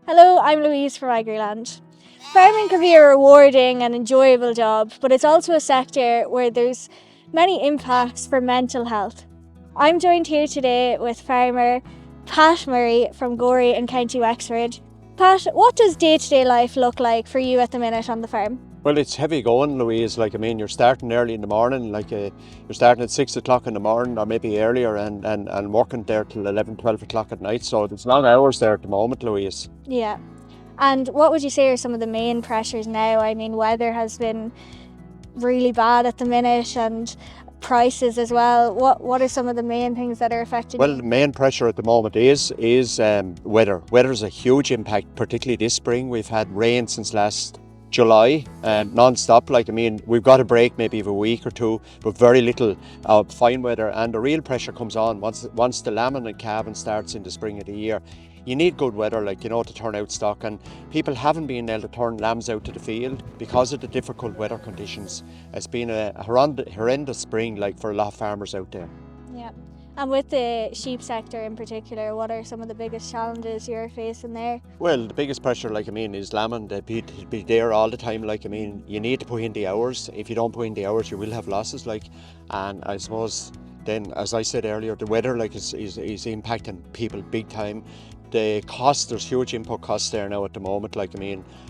Hello, I'm Louise from Agriland. Farming can be a rewarding and enjoyable job, but it's also a sector where there's many impacts for mental health. I'm joined here today with farmer Pat Murray from Gorey in County Wexford. Pat, what does day-to-day life look like for you at the minute on the farm? Well, it's heavy going, Louise. You're starting early in the morning, you're starting at 6 o'clock in the morning or maybe earlier and working there till 11, 12 o'clock at night. So there's long hours there at the moment, Louise. Yeah. And what would you say are some of the main pressures now? I mean, weather has been really bad at the minute and prices as well. What are some of the main things that are affecting Well, you? the main pressure at the moment is weather. Weather is a huge impact, particularly this spring. We've had rain since last July, non-stop. We've got a break maybe of a week or two, but very little fine weather. And the real pressure comes on once the lambing and calving starts in the spring of the year. You need good weather, to turn out stock, and people haven't been able to turn lambs out to the field because of the difficult weather conditions. It's been a horrendous spring, for a lot of farmers out there. Yeah. And with the sheep sector in particular, what are some of the biggest challenges you're facing there? Well, the biggest pressure, is lambing. They'd be there all the time. You need to put in the hours. If you don't put in the hours, you will have losses. And I suppose then, as I said earlier, the weather, is impacting people big time. The costs, there's huge input costs there now at the moment.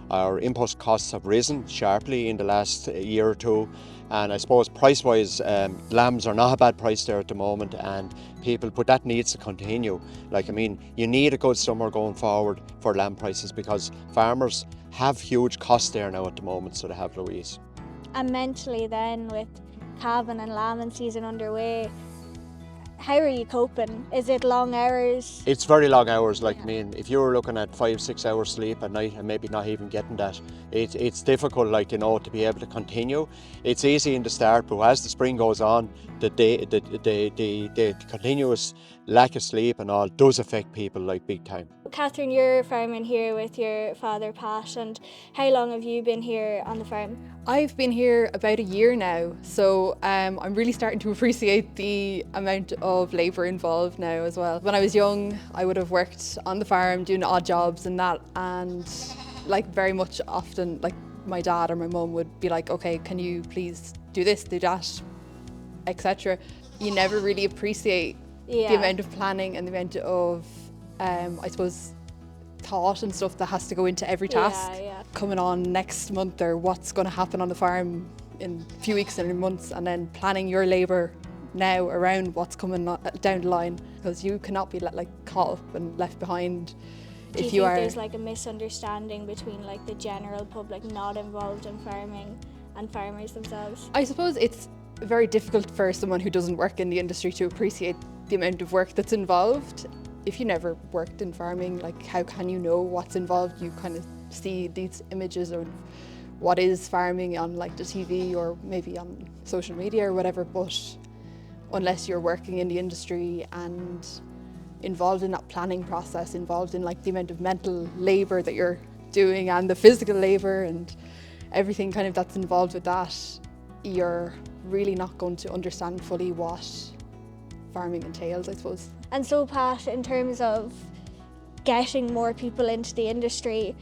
Our input costs have risen sharply in the last year or two. And I suppose price-wise, lambs are not a bad price there at the moment, but that needs to continue. You need a good summer going forward for lamb prices because farmers have huge costs there now at the moment, so they have, Louise. And mentally then, with calving and lambing season underway, how are you coping? Is it long hours? It's very long hours. If you were looking at 5-6 hours sleep at night and maybe not even getting that, it's difficult, to be able to continue. It's easy in the start, but as the spring goes on, the continuous lack of sleep and all does affect people big time. Catherine, you're farming here with your father Pat, and how long have you been here on the farm? I've been here about a year now, so I'm really starting to appreciate the amount of labour involved now as well. When I was young, I would have worked on the farm doing odd jobs and that, and very much often, my dad or my mum would be like, okay, can you please do this, do that, etc. You never really appreciate the amount of planning and the amount of, I suppose, thought and stuff that has to go into every task. Coming on next month, or what's going to happen on the farm in a few weeks and in months, and then planning your labour now around what's coming down the line, because you cannot be caught up and left behind. Do you think there's a misunderstanding between the general public not involved in farming and farmers themselves? I suppose it's very difficult for someone who doesn't work in the industry to appreciate the amount of work that's involved. If you never worked in farming, how can you know what's involved? You kind of see these images of what is farming on the TV or maybe on social media or whatever, but unless you're working in the industry and involved in that planning process, involved in the amount of mental labour that you're doing and the physical labour and everything kind of that's involved with that, you're really not going to understand fully what farming entails, I suppose. And so, Pat, in terms of getting more people into the industry,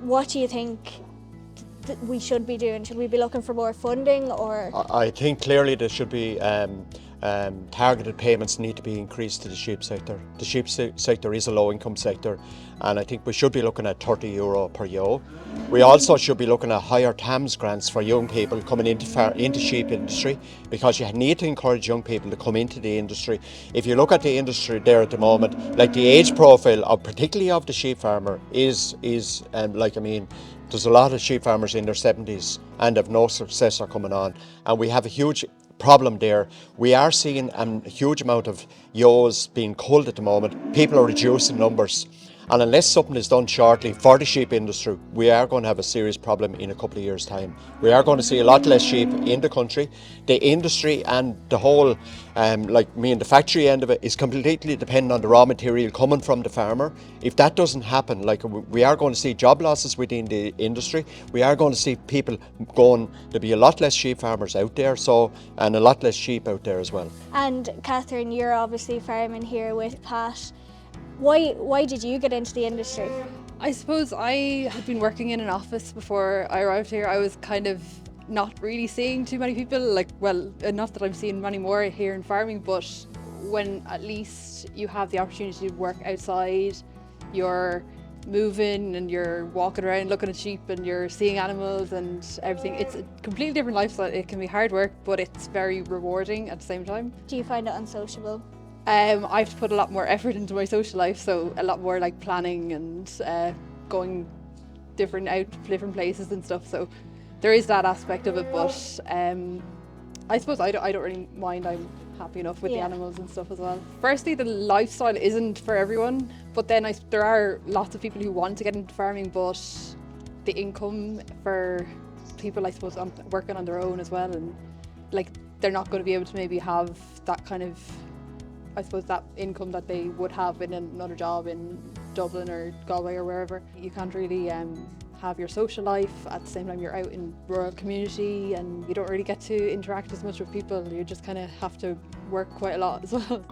what do you think that we should be doing? Should we be looking for more funding, or? I think clearly there should be targeted payments need to be increased to the sheep sector. The sheep sector is a low-income sector, and I think we should be looking at €30 per ewe. We also should be looking at higher TAMS grants for young people coming into sheep industry, because you need to encourage young people to come into the industry. If you look at the industry there at the moment, the age profile of particularly of the sheep farmer is there's a lot of sheep farmers in their 70s and have no successor coming on, and we have a huge problem there. We are seeing a huge amount of ewes being culled at the moment. People are reducing numbers, and unless something is done shortly for the sheep industry, we are going to have a serious problem in a couple of years' time. We are going to see a lot less sheep in the country. The industry and the whole, the factory end of it is completely dependent on the raw material coming from the farmer. If that doesn't happen, we are going to see job losses within the industry. We are going to see people there'll be a lot less sheep farmers out there, and a lot less sheep out there as well. And Catherine, you're obviously farming here with Pat. Why did you get into the industry? I suppose I had been working in an office before I arrived here. I was kind of not really seeing too many people, not that I'm seeing many more here in farming, but when at least you have the opportunity to work outside, you're moving and you're walking around looking at sheep and you're seeing animals and everything. It's a completely different lifestyle. It can be hard work, but it's very rewarding at the same time. Do you find it unsociable? I have to put a lot more effort into my social life, so a lot more like planning and going different places and stuff. So there is that aspect of it, but I suppose I don't really mind. I'm happy enough with the animals and stuff as well. Firstly, the lifestyle isn't for everyone, but then there are lots of people who want to get into farming, but the income for people, I suppose, working on their own as well, and like they're not going to be able to maybe have that kind of, I suppose, that income that they would have in another job in Dublin or Galway or wherever. You can't really have your social life at the same time you're out in rural community, and you don't really get to interact as much with people. You just kind of have to work quite a lot as well.